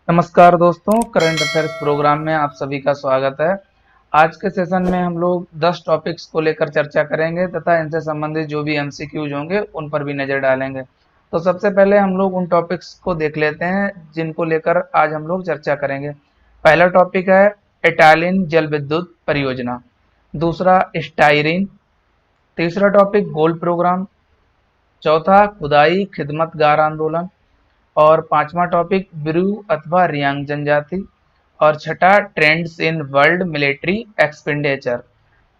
नमस्कार दोस्तों, current affairs programme में आप सभी का स्वागत है। आज के सेशन में हम लोग 10 टॉपिक्स को लेकर चर्चा करेंगे तथा इनसे संबंधित जो भी एमसीक्यूज होंगे उन पर भी नजर डालेंगे। तो सबसे पहले हम लोग उन टॉपिक्स को देख लेते हैं जिनको लेकर आज हम लोग चर्चा करेंगे। पहला टॉपिक है इटालियन जल विद्युत परियोजना, दूसरा स्टाइरिन, तीसरा टॉपिक गोल्ड प्रोग्राम, चौथा खुदाई खिदमतगार आंदोलन, और पांचवा टॉपिक ब्रू अथवा रियांग जनजाति, और छठा trends in world military expenditure,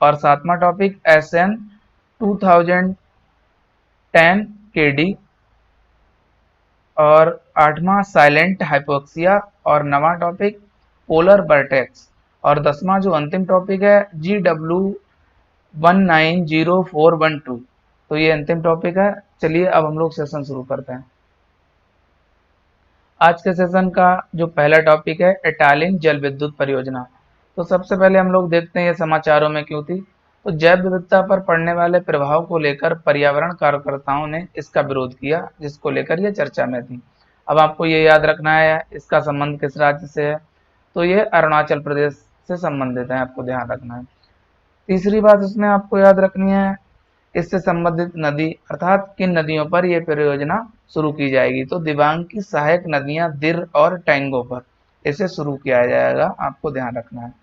और सातवां टॉपिक एसएन 2010 केडी, और आठवां साइलेंट हाइपोक्सिया, और नवां टॉपिक पोलर वर्टेक्स, और 10वां जो अंतिम टॉपिक है GW190412। तो ये अंतिम टॉपिक है। चलिए अब हम लोग सेशन शुरू करते हैं। आज के सेशन का जो पहला टॉपिक है इटालियन जल विद्युत परियोजना। तो सबसे पहले हम लोग देखते हैं ये समाचारों में क्यों थी। तो जैव विविधता पर पड़ने वाले प्रभाव को लेकर पर्यावरण कार्यकर्ताओं ने इसका विरोध किया, जिसको लेकर ये चर्चा में थी। अब आपको ये याद रखना है इसका संबंध किस राज्य से है। तो ये अरुणाचल प्रदेश से संबंधित है, आपको ध्यान रखना है। तीसरी बात इसमें आपको याद रखनी है, इससे संबंधित नदी अर्थात किन नदियों पर यह परियोजना शुरू की जाएगी। तो दिबांग की सहायक नदियां दिर और टैंगो पर इसे शुरू किया जाएगा, आपको ध्यान रखना है।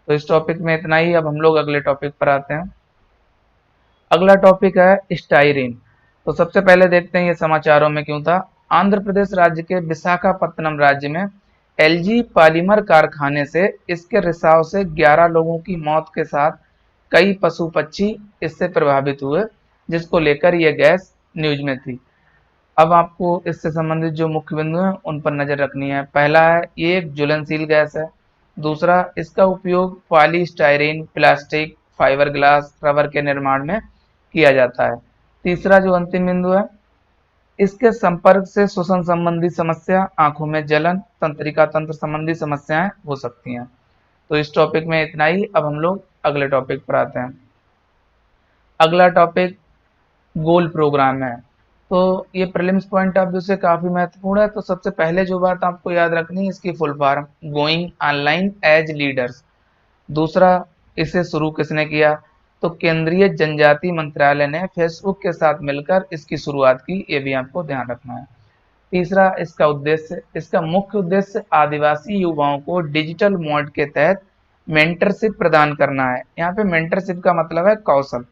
तो इस टॉपिक में इतना ही। अब हम लोग अगले टॉपिक पर आते हैं। अगला टॉपिक है स्टाइरिन। तो सबसे पहले देखते हैं ये समाचारों में क्यों था। आंध्र प्रदेश राज्य के विशाखापत्तनम राज्य में एलजी पॉलीमर कारखाने से इसके रिसाव से 11 लोगों की मौत के साथ कई पशु पक्षी इससे प्रभावित हुए, जिसको लेकर यह गैस न्यूज में थी। अब आपको इससे संबंधित जो मुख्य बिंदु हैं उन पर नजर रखनी है। पहला है ये एक ज्वलनशील गैस है। दूसरा, इसका उपयोग polystyrene, plastic, fibre glass, rubber के निर्माण में किया जाता है। तीसरा जो अंतिम बिंदु है, इसके संपर्क से श्वसन संबंधी समस्या, आंखों में जलन, तंत्रिका तंत्र संबंधी समस्याएं हो सकती हैं। तो इस टॉपिक में इतना ही। अब हम लोग अगले टॉपिक पर आते हैं। अगला टॉपिक गोल प्रोग्राम है। तो ये प्रीलिम्स पॉइंट ऑफ व्यू से काफी महत्वपूर्ण है। तो सबसे पहले जो बात आपको याद रखनी है, इसकी full form going online as leaders. दूसरा, इसे शुरू किसने किया। तो केंद्रीय जनजाति मंत्रालय ने फेसबुक के साथ मिलकर इसकी शुरुआत की, ये भी आपको ध्यान रखना है। तीसरा, इसका मुख्य उद्देश्य आदिवासी युवाओं को डिजिटल मोड के तहत मेंटरशिप प्रदान करना है। यहाँ पे मेंटरशिप का मतलब है कौशल।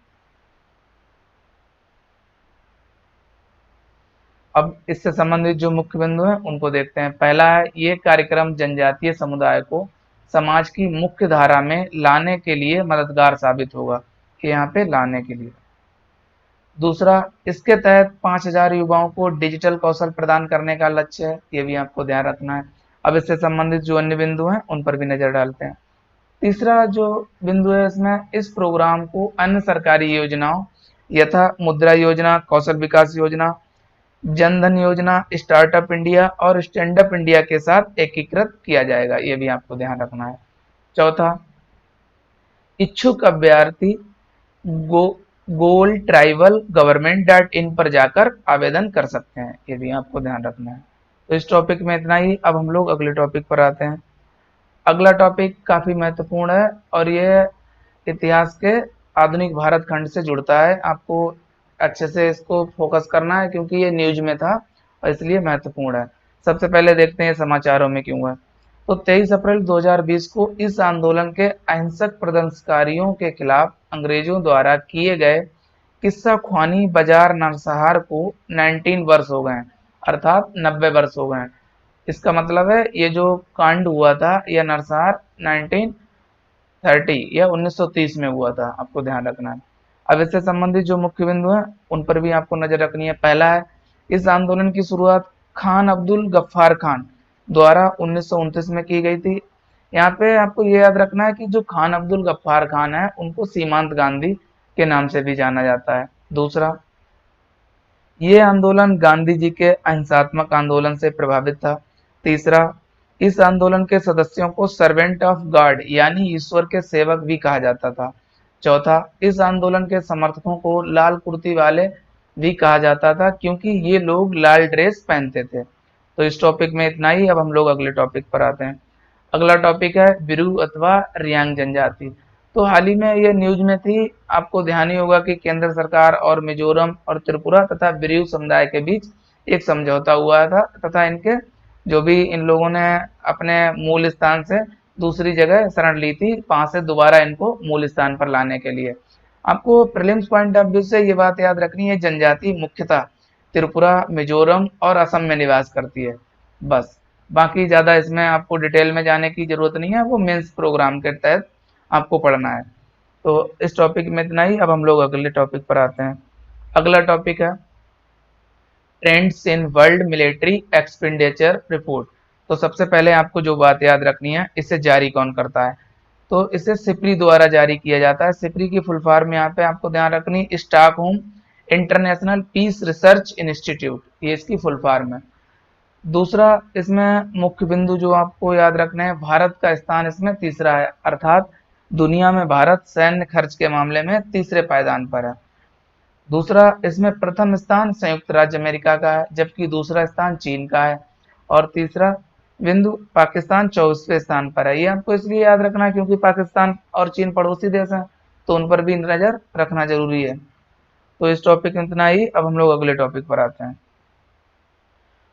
अब इससे संबंधित जो मुख्य बिंदु हैं उनको देखते हैं। पहला है ये कार्यक्रम जनजातीय समुदाय को समाज की मुख्य धारा में लाने के लिए मददगार साबित होगा, यहाँ पे लाने के लिए। दूसरा, इसके तहत 5,000 युवाओं को डिजिटल कौशल प्रदान करने का लक्ष्य है, ये भी आपको ध्यान रखना है। अब इससे संबंधित जो अन्य बिंदु हैं उन पर भी नजर डालते हैं। तीसरा जो बिंदु है इसमें, इस प्रोग्राम को अन्य सरकारी योजनाओं यथा मुद्रा योजना, कौशल विकास योजना, जन धन योजना, स्टार्टअप इंडिया और स्टैंड अप इंडिया के साथ एकीकृत किया जाएगा, ये भी आपको ध्यान रखना है। चौथा, इच्छुक अभ्यर्थी गो गोल ट्राइबल गवर्नमेंट डॉट इन पर जाकर आवेदन कर सकते हैं, ये भी आपको ध्यान रखना है। तो इस टॉपिक में इतना ही। अब हम लोग अगले टॉपिक पर आते हैं। अगला टॉपिक काफी महत्वपूर्ण है और ये इतिहास के आधुनिक भारत खंड से जुड़ता है। आपको अच्छे से इसको फोकस करना है क्योंकि ये न्यूज में था और इसलिए महत्वपूर्ण है। सबसे पहले देखते हैं समाचारों में क्यों है। तो 23 अप्रैल 2020 को इस आंदोलन के अहिंसक प्रदर्शनकारियों के खिलाफ अंग्रेजों द्वारा किए गए किस्सा ख्वानी बाजार नरसंहार को 19 वर्ष हो गए हैं, अर्थात 90 वर्ष हो गए हैं। इसका मतलब है ये जो कांड हुआ था यह नरसंहार 1930 या 1930 में हुआ था, आपको ध्यान रखना है। अब इससे संबंधित जो मुख्य बिंदु हैं उन पर भी आपको नजर रखनी है। पहला है इस आंदोलन की शुरुआत खान अब्दुल गफ्फार खान द्वारा 1929 में की गई थी। यहाँ पे आपको ये याद रखना है कि जो खान अब्दुल गफ्फार खान है उनको सीमांत गांधी के नाम से भी जाना जाता है। दूसरा, ये आंदोलन गांधी जी के अहिंसात्मक आंदोलन से प्रभावित था। तीसरा, इस आंदोलन के सदस्यों को सर्वेंट ऑफ गॉड यानी ईश्वर के सेवक भी कहा जाता था। चौथा, इस आंदोलन के समर्थकों को लाल कुर्ती वाले भी कहा जाता था क्योंकि ये लोग लाल ड्रेस पहनते थे। तो इस टॉपिक में इतना ही। अब हम लोग अगले टॉपिक पर आते हैं। अगला टॉपिक है बिरू अथवा रियांग जनजाति। तो हाल ही में ये न्यूज में थी, आपको ध्यान ही होगा कि केंद्र सरकार और मिजोरम और त्रिपुरा तथा बिरू समुदाय के बीच एक समझौता हुआ था, तथा इनके जो भी इन लोगों ने अपने मूल स्थान से दूसरी जगह शरण ली थी, वहां से दोबारा इनको मूल स्थान पर लाने के लिए। आपको प्रीलिम्स पॉइंट ऑफ व्यू से ये बात याद रखनी है, जनजाति मुख्यतः त्रिपुरा, मिजोरम और असम में निवास करती है, बस। बाकी ज़्यादा इसमें आपको डिटेल में जाने की ज़रूरत नहीं है, वो मेंस प्रोग्राम के तहत आपको पढ़ना है। तो इस टॉपिक में इतना ही। अब हम लोग अगले टॉपिक पर आते हैं। अगला टॉपिक है trends in world military expenditure report. तो सबसे पहले आपको जो बात याद रखनी है, इसे जारी कौन करता है? तो इसे सिप्री द्वारा जारी किया जाता है। सिप्री की फुल फॉर्म यहाँ पे आपको ध्यान रखनी, Stockholm International Peace Research Institute, ये इसकी फुल फॉर्म है। दूसरा इसमें मुख्य बिंदु जो आपको याद रखना है, भारत का स्थान इसमें तीसरा है, अर्थात दुनिया में भारत सैन्य खर्च के मामले में तीसरे पायदान पर है। दूसरा इसमें प्रथम स्थान संयुक्त राज्य अमेरिका का है, जबकि दूसरा स्थान चीन का है। और तीसरा बिंदु पाकिस्तान 24वें स्थान पर है। ये आपको इसलिए याद रखना है क्योंकि पाकिस्तान और चीन पड़ोसी देश हैं, तो उन पर भी नजर रखना जरूरी है। तो इस टॉपिक में इतना ही। अब हम लोग अगले टॉपिक पर आते हैं।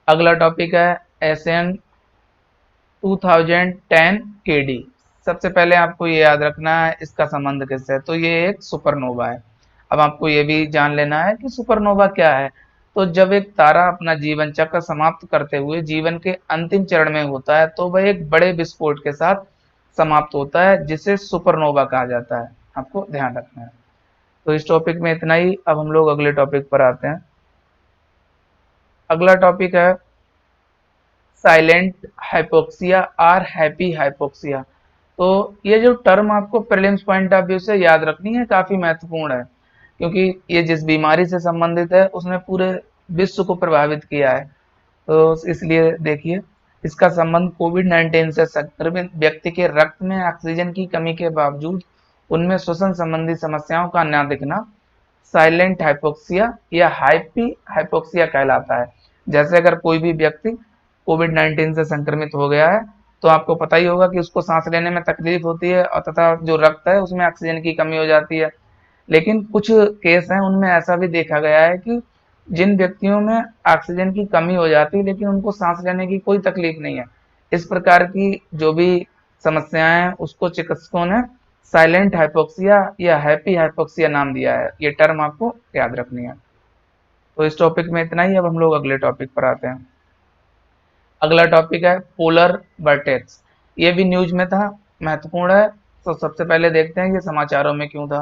अगला टॉपिक है एशियन 2010 केडी। सबसे पहले आपको ये याद रखना है इसका संबंध किससे है, तो ये एक सुपरनोवा है। अब आपको ये भी जान लेना है कि सुपरनोवा क्या है। तो जब एक तारा अपना जीवन चक्र समाप्त करते हुए जीवन के अंतिम चरण में होता है, तो वह एक बड़े विस्फोट के साथ समाप्त होता है, जिसे सुपरनोवा कहा जाता है। आपको ध्यान रखना है। तो इस टॉपिक में इतना ही। अब हम लोग अगले टॉपिक पर आते हैं। अगला टॉपिक है साइलेंट हाइपोक्सिया और हैप्पी हाइपोक्सिया। तो ये जो टर्म आपको प्रीलिम्स पॉइंट ऑफ व्यू से याद रखनी है, काफी महत्वपूर्ण है, क्योंकि ये जिस बीमारी से संबंधित है उसने पूरे विश्व को प्रभावित किया है। तो इसलिए देखिए, इसका संबंध कोविड-19 से संक्रमित व्यक्ति के रक्त में ऑक्सीजन की कमी के बावजूद उनमें श्वसन संबंधी समस्याओं का न दिखना साइलेंट हाइपोक्सिया या हैप्पी हाइपोक्सिया कहलाता है। जैसे अगर कोई भी व्यक्ति कोविड-19 से संक्रमित हो गया है, तो आपको पता ही होगा कि उसको सांस लेने में तकलीफ होती है, और तथा जो रक्त है उसमें ऑक्सीजन की कमी हो जाती है। लेकिन कुछ केस हैं, उनमें ऐसा भी देखा गया है कि जिन व्यक्तियों में ऑक्सीजन की कमी हो जाती है लेकिन उनको सांस लेने की कोई तकलीफ नहीं है, इस प्रकार की जो भी समस्याएं हैं उसको चिकित्सकों ने साइलेंट हाइपोक्सिया या हैप्पी हाइपोक्सिया नाम दिया है। ये टर्म आपको याद रखनी है। तो इस टॉपिक में इतना ही। अब हम लोग अगले टॉपिक पर आते हैं। अगला टॉपिक है पोलर वर्टेक्स। ये भी न्यूज में था, महत्वपूर्ण है। तो सबसे पहले देखते हैं ये समाचारों में क्यों था।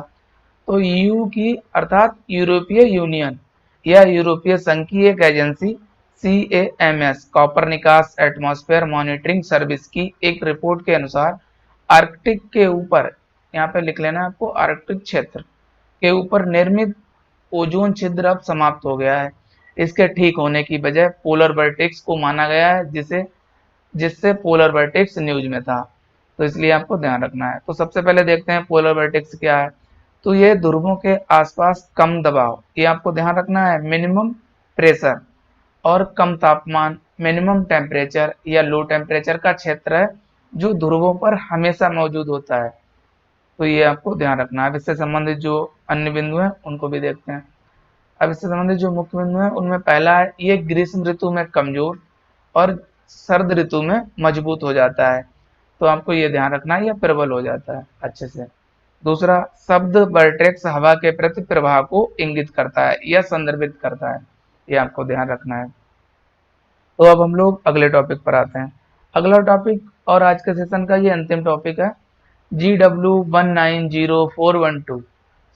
तो ईयू की अर्थात यूरोपीय यूनियन या यूरोपीय संघ की एक agency CAMS Copernicus atmosphere monitoring service की एक रिपोर्ट के अनुसार आर्कटिक के ऊपर, यहाँ पे लिख लेना आपको, आर्कटिक क्षेत्र के ऊपर निर्मित ओजोन छिद्र अब समाप्त हो गया है। इसके ठीक होने की बजाय पोलर वर्टेक्स को माना गया है, जिससे पोलर वर्टेक्स न्यूज में था। तो इसलिए आपको ध्यान रखना है। तो सबसे पहले देखते हैं पोलर वर्टेक्स क्या है। तो ये ध्रुवों के आसपास कम दबाव, ये आपको ध्यान रखना है, मिनिमम प्रेशर और कम तापमान मिनिमम टेम्परेचर या लो टेम्परेचर का क्षेत्र है, जो ध्रुवों पर हमेशा मौजूद होता है। तो ये आपको ध्यान रखना है। अब इससे संबंधित जो अन्य बिंदु हैं उनको भी देखते हैं। अब इससे संबंधित जो मुख्य बिंदु हैं उनमें पहला है, ये ग्रीष्म ऋतु में कमजोर और सर्द ऋतु में मजबूत हो जाता है। तो आपको ये ध्यान रखना है, यह प्रबल हो जाता है अच्छे से। दूसरा, शब्द वर्टेक्स हवा के प्रति प्रवाह को इंगित करता है या संदर्भित करता है, ये आपको ध्यान रखना है। तो अब हम लोग अगले टॉपिक पर आते हैं। अगला टॉपिक और आज के सेशन का ये अंतिम टॉपिक है GW190412।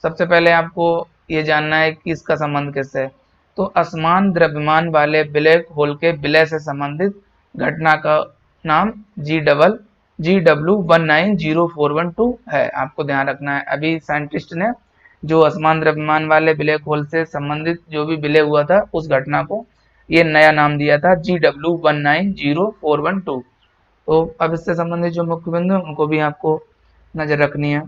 सबसे पहले आपको ये जानना है कि इसका संबंध किससे है। तो असमान द्रव्यमान वाले ब्लैक होल के विलय से संबंधित घटना का नाम GW190412 है। आपको ध्यान रखना है, अभी साइंटिस्ट ने जो असमान द्रव्यमान वाले ब्लैक होल से संबंधित जो भी विलय हुआ था उस घटना को ये नया नाम दिया था GW190412। तो अब इससे संबंधित जो मुख्य बिंदु है उनको भी आपको नजर रखनी है।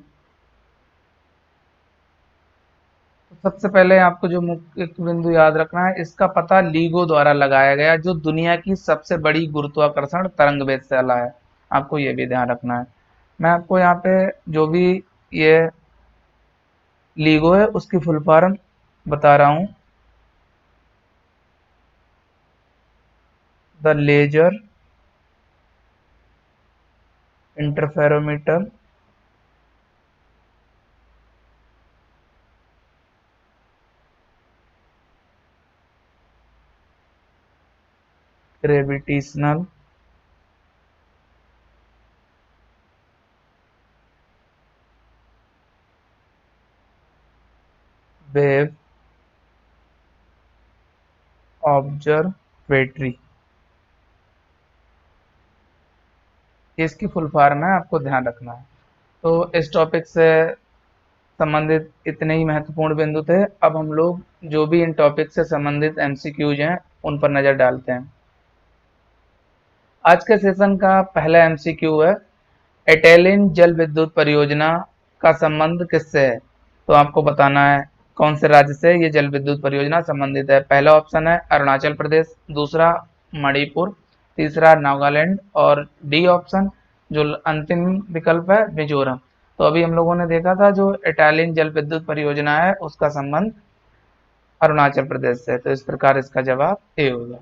सबसे पहले आपको जो मुख्य बिंदु याद रखना है, इसका पता लीगो द्वारा लगाया गया, जो दुनिया की सबसे बड़ी गुरुत्वाकर्षण तरंग वेधशाला है। आपको ये भी ध्यान रखना है। मैं आपको यहाँ पे जो भी ये लीगो है उसकी फुल फॉर्म बता रहा हूँ। The laser interferometer gravitational wave observatory, इसकी फुल फॉर्म है, आपको ध्यान रखना है। तो इस टॉपिक से संबंधित इतने ही महत्वपूर्ण बिंदु थे। अब हम लोग जो भी इन टॉपिक से संबंधित एमसीक्यूज हैं उन पर नजर डालते हैं। आज के सेशन का पहला एमसीक्यू है, एटेलिन जल विद्युत परियोजना का संबंध किससे है? तो आपको बताना है कौन से राज्य से ये जल विद्युत परियोजना संबंधित है। पहला ऑप्शन है अरुणाचल प्रदेश, दूसरा मणिपुर, तीसरा नागालैंड और डी ऑप्शन जो अंतिम विकल्प है मिजोरम। तो अभी हम लोगों ने देखा था जो एटेलिन जल विद्युत परियोजना है उसका संबंध अरुणाचल प्रदेश से, तो इस प्रकार इसका जवाब ए होगा।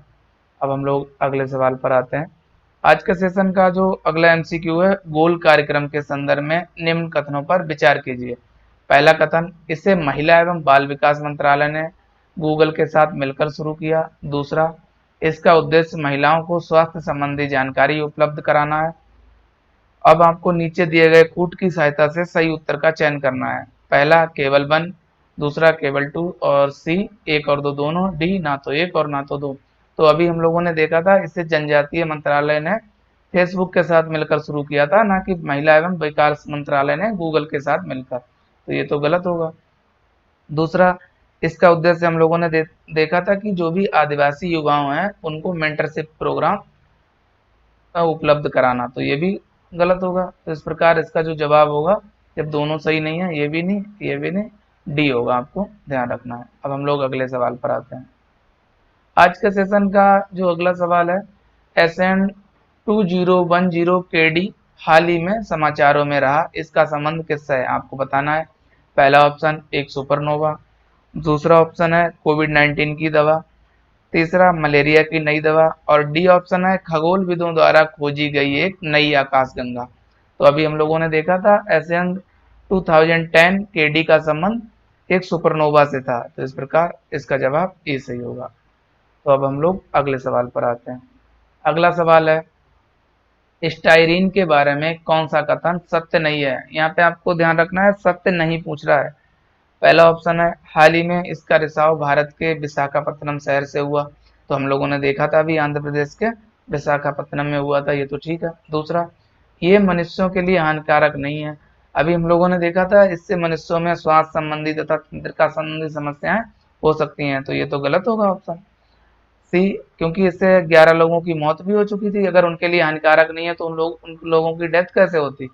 अब हम लोग अगले सवाल पर आते हैं। आज के सेशन का जो अगला एमसीक्यू है, गोल कार्यक्रम के संदर्भ में निम्न कथनों पर विचार कीजिए। पहला कथन, इसे महिला एवं बाल विकास मंत्रालय ने गूगल के साथ मिलकर शुरू किया। दूसरा, इसका उद्देश्य महिलाओं को स्वास्थ्य संबंधी जानकारी उपलब्ध कराना है। अब आपको नीचे दिए गए कूट की सहायता से सही उत्तर का चयन करना है। पहला केवल 1, दूसरा केवल 2 और सी 1 और 2 दोनों, डी ना तो 1 और ना तो 2। तो अभी हम लोगों ने देखा था इसे जनजातीय मंत्रालय ने फेसबुक के साथ मिलकर शुरू किया था, ना कि महिला एवं विकास मंत्रालय ने गूगल के साथ मिलकर, तो ये तो गलत होगा। दूसरा, इसका उद्देश्य हम लोगों ने देखा था कि जो भी आदिवासी युवाओं हैं उनको मेंटरशिप प्रोग्राम उपलब्ध कराना, तो ये भी गलत होगा। तो इस प्रकार इसका जो जवाब होगा, जब दोनों सही नहीं है, ये भी नहीं, ये भी नहीं, डी होगा, आपको ध्यान रखना है। अब हम लोग अगले सवाल पर आते हैं। आज के सेशन का जो अगला सवाल है, SN 2010 KD हाल ही में समाचारों में रहा, इसका संबंध किससे है? आपको बताना है। पहला ऑप्शन एक सुपरनोवा, दूसरा ऑप्शन है कोविड-19 की दवा, तीसरा मलेरिया की नई दवा और डी ऑप्शन है खगोलविदों द्वारा खोजी गई एक नई आकाशगंगा। तो अभी हम लोगों ने देखा था SN 2010 KD का संबंध एक सुपरनोवा से था, तो इस प्रकार इसका जवाब ए सही होगा। तो अब हम लोग अगले सवाल पर आते हैं। अगला सवाल है, स्टाइरीन के बारे में कौन सा कथन सत्य नहीं है? यहाँ पे आपको ध्यान रखना है, सत्य नहीं पूछ रहा है। पहला ऑप्शन है हाल ही में इसका रिसाव भारत के विशाखापत्तनम शहर से हुआ, तो हम लोगों ने देखा था अभी आंध्र प्रदेश के विशाखापत्तनम में हुआ था, ये तो ठीक है। दूसरा, ये मनुष्यों के लिए हानिकारक नहीं है, अभी हम लोगों ने देखा था इससे मनुष्यों में स्वास्थ्य संबंधी तथा तंत्रिका संबंधी समस्याएं हो सकती हैं, तो ये तो गलत होगा ऑप्शन सी, क्योंकि इससे 11 लोगों की मौत भी हो चुकी थी। अगर उनके लिए हानिकारक नहीं है तो उन लोगों की डेथ कैसे होती?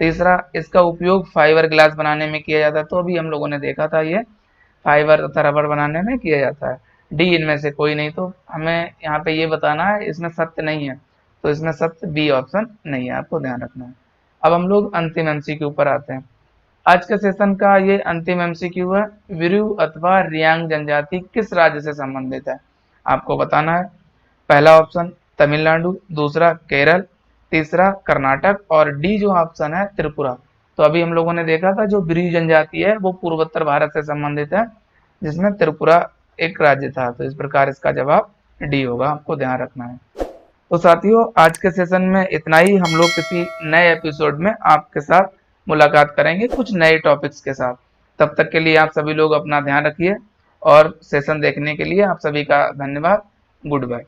तीसरा, इसका उपयोग फाइबर ग्लास बनाने में किया जाता है, तो अभी हम लोगों ने देखा था ये फाइबर तथा रबर बनाने में किया जाता है। डी इनमें से कोई नहीं, तो हमें यहाँ पे ये बताना है इसमें सत्य नहीं है, तो इसमें सत्य बी ऑप्शन नहीं है, आपको ध्यान रखना है। अब हम लोग अंतिम एमसीक्यू पर आते हैं। आज के सेशन का ये अंतिम एमसीक्यू है, विरु अथवा रियांग जनजाति किस राज्य से संबंधित है? आपको बताना है। पहला ऑप्शन तमिलनाडु, दूसरा केरल, तीसरा कर्नाटक और डी जो ऑप्शन है त्रिपुरा। तो अभी हम लोगों ने देखा था जो ब्रिज जनजाति है वो पूर्वोत्तर भारत से संबंधित है, जिसमें त्रिपुरा एक राज्य था, तो इस प्रकार इसका जवाब डी होगा, आपको ध्यान रखना है। तो साथियों, आज के सेशन में इतना ही। हम लोग किसी नए एपिसोड में आपके साथ मुलाकात करेंगे कुछ नए टॉपिक्स के साथ। तब तक के लिए आप सभी लोग अपना ध्यान रखिए और सेशन देखने के लिए आप सभी का धन्यवाद। Good bye.